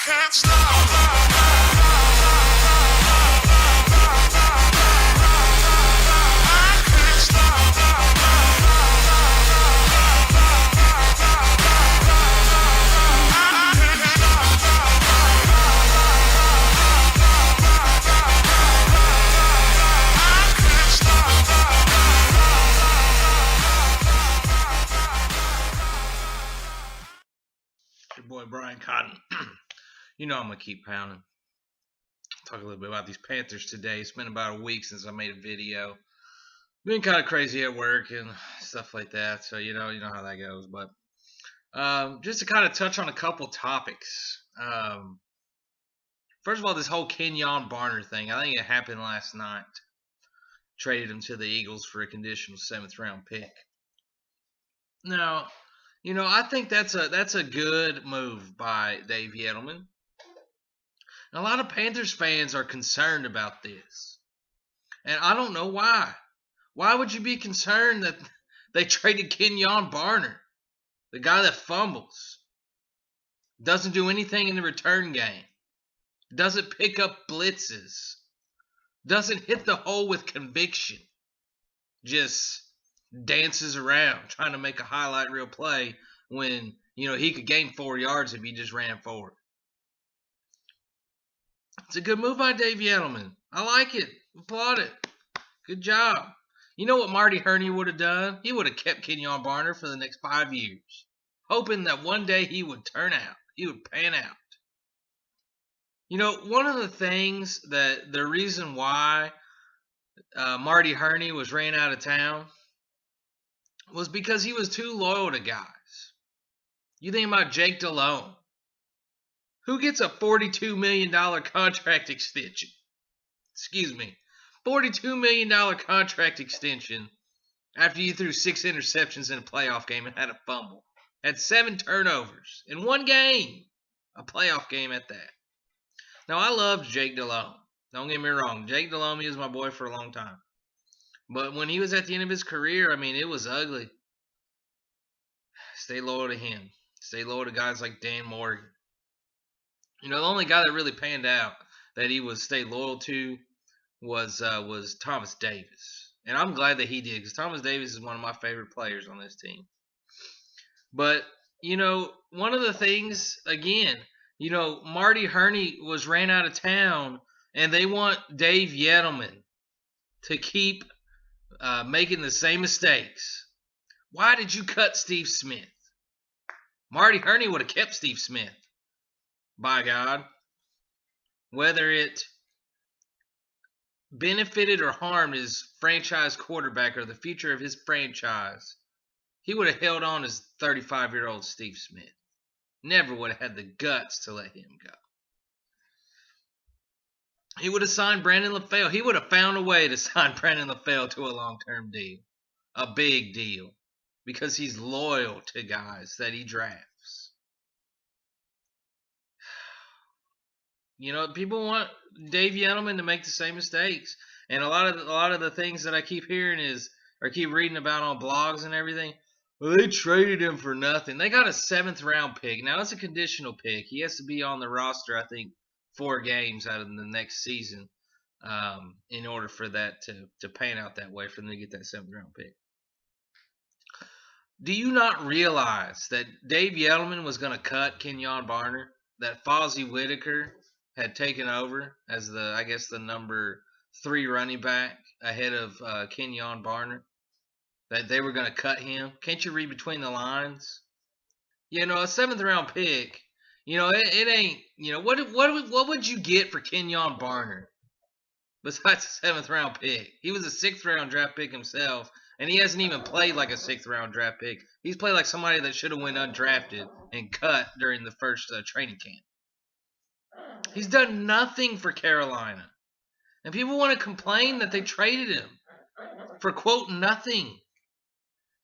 can't stop. Your boy Brian Cotton. You know I'm going to keep pounding. Talk a little bit about these Panthers today. It's been about a week since I made a video. Been kind of crazy at work and stuff like that, so you know how that goes. But just to kind of touch on a couple topics. First of all, this whole Kenjon Barner thing. I think it happened last night. Traded him to the Eagles for a conditional 7th round pick. Now, I think that's a good move by Dave Gettleman. And a lot of Panthers fans are concerned about this. And I don't know why. Why would you be concerned that they traded Kenjon Barner, the guy that fumbles, doesn't do anything in the return game, doesn't pick up blitzes, doesn't hit the hole with conviction, just dances around trying to make a highlight reel play when, he could gain 4 yards if he just ran forward. It's a good move by Dave Gettleman. I like it. Applaud it. Good job. You know what Marty Hurney would have done? He would have kept Kenjon Barner for the next 5 years, hoping that one day he would turn out. He would pan out. One of the things that the reason why Marty Hurney was ran out of town was because he was too loyal to guys. You think about Jake Delhomme. Who gets a $42 million contract extension? $42 million contract extension after you threw 6 interceptions in a playoff game and had a fumble. Had 7 turnovers in one game. A playoff game at that. Now, I loved Jake Delhomme. Don't get me wrong. Jake Delhomme was my boy for a long time. But when he was at the end of his career, it was ugly. Stay loyal to him. Stay loyal to guys like Dan Morgan. The only guy that really panned out that he would stay loyal to was Thomas Davis. And I'm glad that he did, because Thomas Davis is one of my favorite players on this team. But, one of the things, again, Marty Hurney was ran out of town, and they want Dave Gettleman to keep making the same mistakes. Why did you cut Steve Smith? Marty Hurney would have kept Steve Smith. By God. Whether it benefited or harmed his franchise quarterback or the future of his franchise, he would have held on as 35-year-old Steve Smith. Never would have had the guts to let him go. He would have signed Brandon LaFell. He would have found a way to sign Brandon LaFell to a long-term deal. A big deal. Because he's loyal to guys that he drafts. People want Dave Gettleman to make the same mistakes. And a lot of the things that I keep hearing keep reading about on blogs and everything. Well, they traded him for nothing. They got a 7th round pick. Now, it's a conditional pick. He has to be on the roster, I think, 4 games out of the next season in order for that to pan out that way, for them to get that 7th round pick. Do you not realize that Dave Gettleman was going to cut Kenjon Barner? That Fozzie Whitaker had taken over as the number 3 running back ahead of Kenjon Barner? That they were going to cut him? Can't you read between the lines? A 7th round pick, it ain't, what would you get for Kenjon Barner besides a 7th round pick? He was a 6th round draft pick himself, and he hasn't even played like a 6th round draft pick. He's played like somebody that should have went undrafted and cut during the first training camp. He's done nothing for Carolina. And people want to complain that they traded him for, quote, nothing.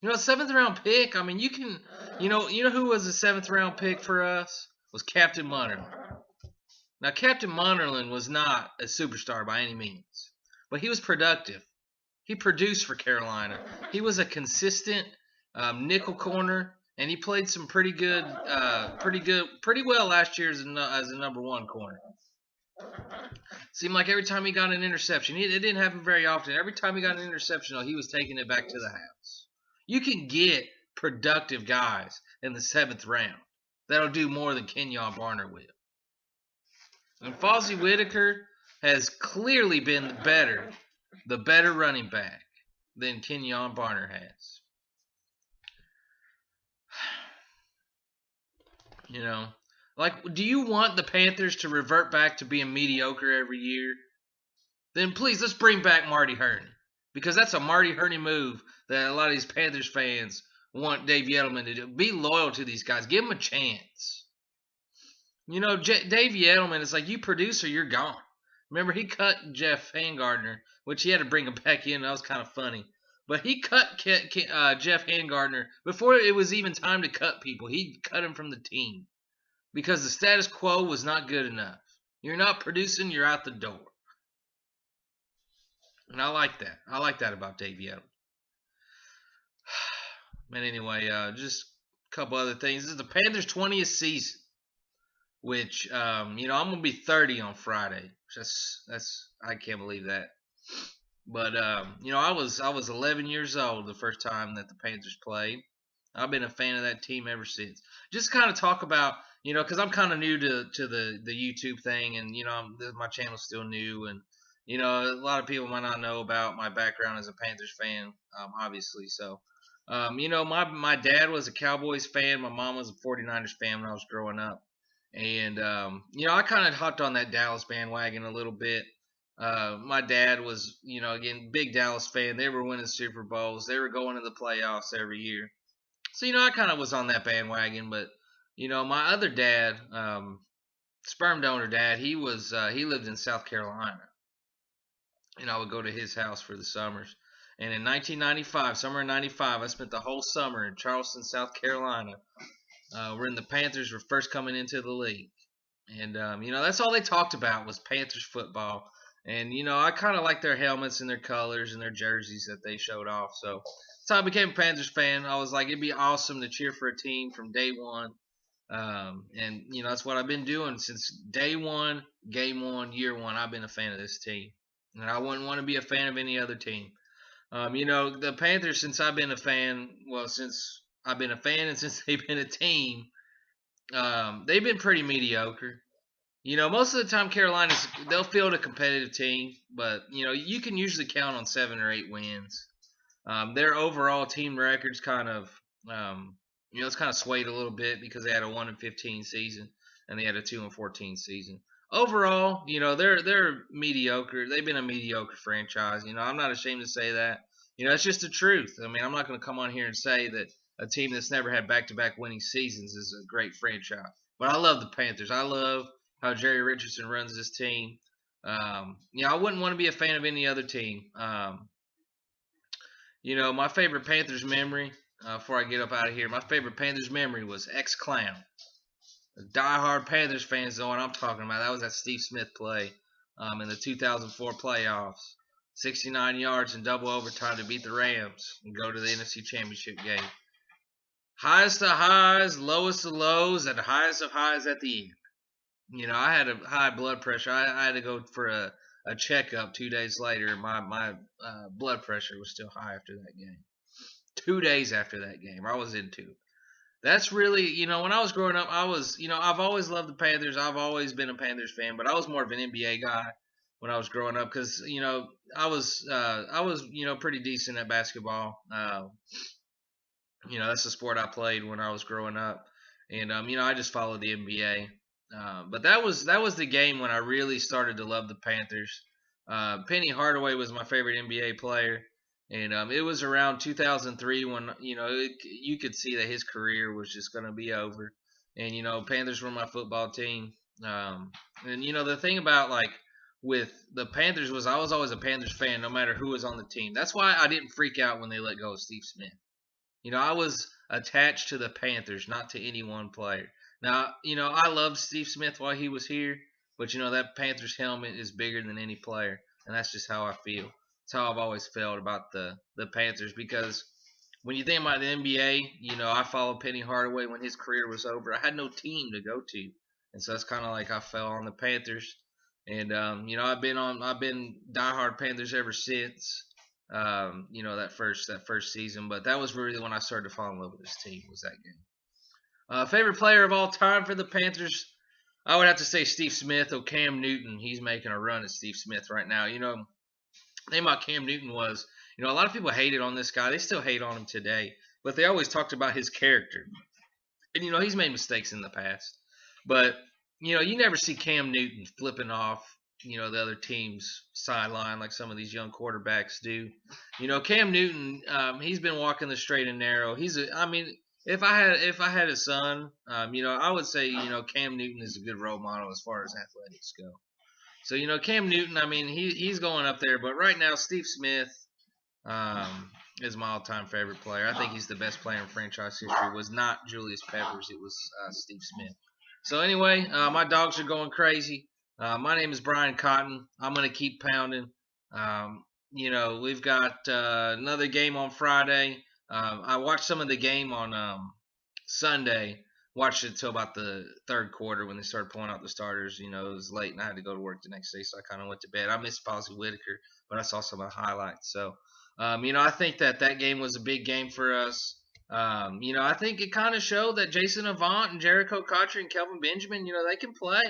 7th round pick, you can, who was a 7th round pick for us? Was Captain Munnerlyn. Now, Captain Munnerlyn was not a superstar by any means, but he was productive. He produced for Carolina. He was a consistent nickel corner and he played some pretty well last year as a number one corner. Seemed like every time he got an interception, it didn't happen very often. Every time he got an interception, though, he was taking it back to the house. You can get productive guys in the 7th round that'll do more than Kenjon Barner will. And Fozzie Whitaker has clearly been the better running back than Kenjon Barner has. You know, like, do you want the Panthers to revert back to being mediocre every year? Then please, let's bring back Marty Hurney. Because that's a Marty Hurney move that a lot of these Panthers fans want Dave Gettleman to do. Be loyal to these guys. Give them a chance. You know, Dave Gettleman is like, you produce or you're gone. Remember, he cut Jeff Handgardner, which he had to bring him back in. That was kind of funny. But he cut Jeff Handgardner before it was even time to cut people. He cut him from the team because the status quo was not good enough. You're not producing, you're out the door. And I like that. I like that about Dave Gettleman. But anyway, just a couple other things. This is the Panthers' 20th season, which I'm gonna be 30 on Friday. That's I can't believe that. But I was 11 years old the first time that the Panthers played. I've been a fan of that team ever since. Just kind of talk about, because I'm kind of new to the YouTube thing, and my channel's still new, and a lot of people might not know about my background as a Panthers fan, obviously. So, my dad was a Cowboys fan. My mom was a 49ers fan when I was growing up. And, I kind of hopped on that Dallas bandwagon a little bit. My dad was, again, big Dallas fan. They were winning Super Bowls. They were going to the playoffs every year. So, I kind of was on that bandwagon. But, my other dad, sperm donor dad, he lived in South Carolina. And I would go to his house for the summers. And in 1995, summer of 95, I spent the whole summer in Charleston, South Carolina, when the Panthers were first coming into the league. And, that's all they talked about was Panthers football. And, I kind of like their helmets and their colors and their jerseys that they showed off. So that's how I became a Panthers fan. I was like, it'd be awesome to cheer for a team from day one. And, that's what I've been doing since day one, game one, year one. I've been a fan of this team. And I wouldn't want to be a fan of any other team. The Panthers, since I've been a fan, since I've been a fan and since they've been a team, they've been pretty mediocre. Most of the time they'll field a competitive team, but, you can usually count on 7 or 8 wins. Their overall team record's kind of, it's kind of swayed a little bit because they had a 1-15 season and they had a 2-14 season. Overall, they're mediocre. They've been a mediocre franchise. I'm not ashamed to say that. It's just the truth. I mean, I'm not going to come on here and say that a team that's never had back-to-back winning seasons is a great franchise. But I love the Panthers. I love how Jerry Richardson runs this team. I wouldn't want to be a fan of any other team. My favorite Panthers memory, before I get up out of here, my favorite Panthers memory was X-Clown. The diehard Panthers fans know what I'm talking about. That was that Steve Smith play in the 2004 playoffs. 69 yards in double overtime to beat the Rams and go to the NFC Championship game. Highest of highs, lowest of lows, and highest of highs at the end. I had a high blood pressure. I had to go for a checkup 2 days later. My blood pressure was still high after that game. 2 days after that game, I was into it. That's really, when I was growing up, I've always loved the Panthers. I've always been a Panthers fan, but I was more of an NBA guy when I was growing up because, I was pretty decent at basketball. That's the sport I played when I was growing up. And, I just followed the NBA. But that was the game when I really started to love the Panthers. Penny Hardaway was my favorite NBA player. And it was around 2003 when, you could see that his career was just going to be over. And, Panthers were my football team. And, the thing about, with the Panthers was I was always a Panthers fan no matter who was on the team. That's why I didn't freak out when they let go of Steve Smith. I was attached to the Panthers, not to any one player. Now, I loved Steve Smith while he was here. But, that Panthers helmet is bigger than any player. And that's just how I feel. That's how I've always felt about the Panthers because when you think about the NBA, I followed Penny Hardaway when his career was over. I had no team to go to, and so it's kind of like I fell on the Panthers. And I've been diehard Panthers ever since. That first season, but that was really when I started to fall in love with this team. Was that game? Favorite player of all time for the Panthers? I would have to say Steve Smith or Cam Newton. He's making a run at Steve Smith right now. The thing about Cam Newton was, a lot of people hated on this guy. They still hate on him today, but they always talked about his character. And he's made mistakes in the past, but you never see Cam Newton flipping off, the other team's sideline like some of these young quarterbacks do. Cam Newton, he's been walking the straight and narrow. If I had a son, I would say Cam Newton is a good role model as far as athletics go. So Cam Newton, he's going up there, but right now Steve Smith is my all-time favorite player. I think he's the best player in franchise history. It was not Julius Peppers, it was Steve Smith. So anyway, my dogs are going crazy. My name is Brian Cotton. I'm gonna keep pounding. We've got another game on Friday. I watched some of the game on Sunday. Watched it until about the third quarter when they started pulling out the starters. It was late and I had to go to work the next day, so I kind of went to bed. I missed Posey Whitaker, but I saw some of the highlights. So, I think that game was a big game for us. I think it kind of showed that Jason Avant and Jericho Cotchery and Kelvin Benjamin, they can play.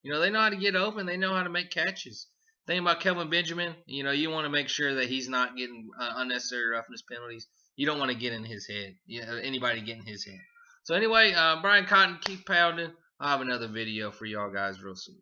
They know how to get open. They know how to make catches. Thing about Kelvin Benjamin, you want to make sure that he's not getting unnecessary roughness penalties. You don't want to get in his head. Anybody get in his head. So anyway, Brian Cotton, keep pounding. I'll have another video for y'all guys real soon.